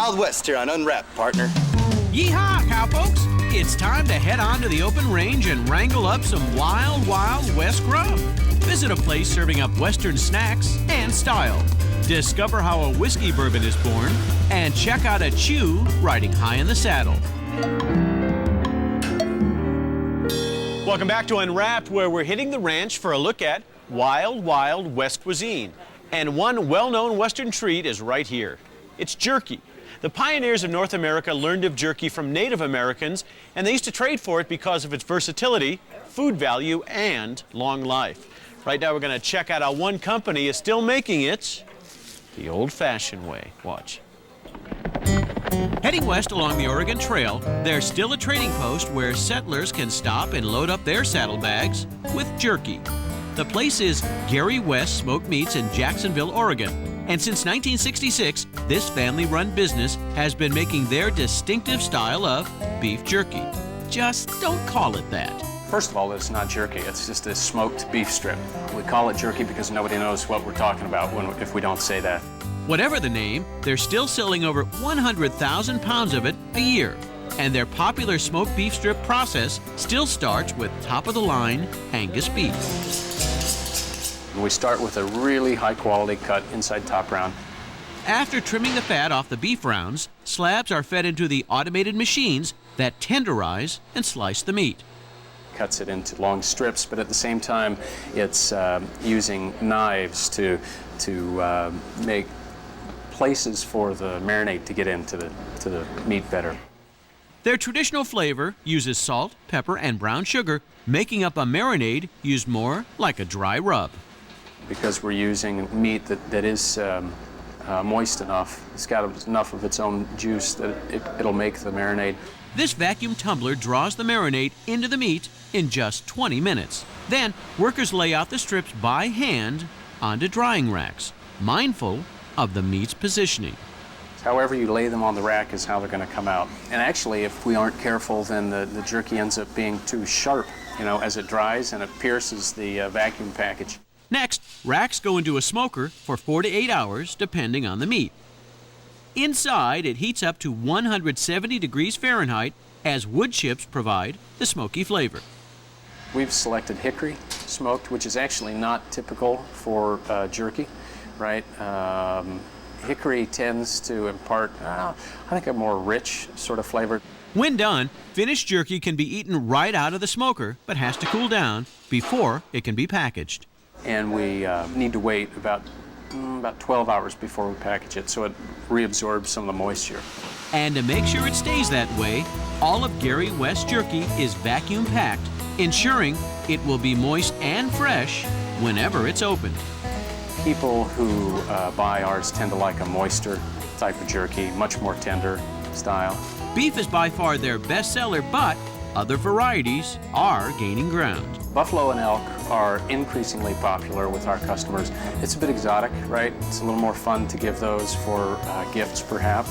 Wild West here on Unwrapped, partner. Yeehaw, cowpokes! It's time to head on to the open range and wrangle up some wild, wild West grub. Visit a place serving up Western snacks and style. Discover how a whiskey bourbon is born, and check out a chew riding high in the saddle. Welcome back to Unwrapped, where we're hitting the ranch for a look at wild, wild West cuisine. And one well-known Western treat is right here. It's jerky. The pioneers of North America learned of jerky from Native Americans, and they used to trade for it because of its versatility, food value, and long life. Right now we're going to check out how one company is still making it the old-fashioned way. Watch. Heading west along the Oregon Trail, there's still a trading post where settlers can stop and load up their saddlebags with jerky. The place is Gary West Smoked Meats in Jacksonville, Oregon. And since 1966, this family-run business has been making their distinctive style of beef jerky. Just don't call it that. First of all, it's not jerky. It's just a smoked beef strip. We call it jerky because nobody knows what we're talking about if we don't say that. Whatever the name, they're still selling over 100,000 pounds of it a year. And their popular smoked beef strip process still starts with top-of-the-line Angus beef. We start with a really high-quality cut inside top round. After trimming the fat off the beef rounds, slabs are fed into the automated machines that tenderize and slice the meat. Cuts it into long strips, but at the same time, it's using knives to make places for the marinade to get into the meat better. Their traditional flavor uses salt, pepper, and brown sugar, making up a marinade used more like a dry rub. Because we're using meat that is moist enough, it's got enough of its own juice that it'll make the marinade. This vacuum tumbler draws the marinade into the meat in just 20 minutes. Then, workers lay out the strips by hand onto drying racks, mindful of the meat's positioning. However you lay them on the rack is how they're going to come out. And actually, if we aren't careful, then the jerky ends up being too sharp, as it dries and it pierces the vacuum package. Next, racks go into a smoker for 4 to 8 hours, depending on the meat. Inside, it heats up to 170 degrees Fahrenheit as wood chips provide the smoky flavor. We've selected hickory smoked, which is actually not typical for jerky, right? Hickory tends to impart, I think, a more rich sort of flavor. When done, finished jerky can be eaten right out of the smoker, but has to cool down before it can be packaged. And we need to wait about 12 hours before we package it, so it reabsorbs some of the moisture. And to make sure it stays that way, all of Gary West jerky is vacuum packed, ensuring it will be moist and fresh whenever it's opened. People who buy ours tend to like a moister type of jerky, much more tender style. Beef is by far their best seller, but other varieties are gaining ground. Buffalo and elk are increasingly popular with our customers. It's a bit exotic, right? It's a little more fun to give those for gifts, perhaps.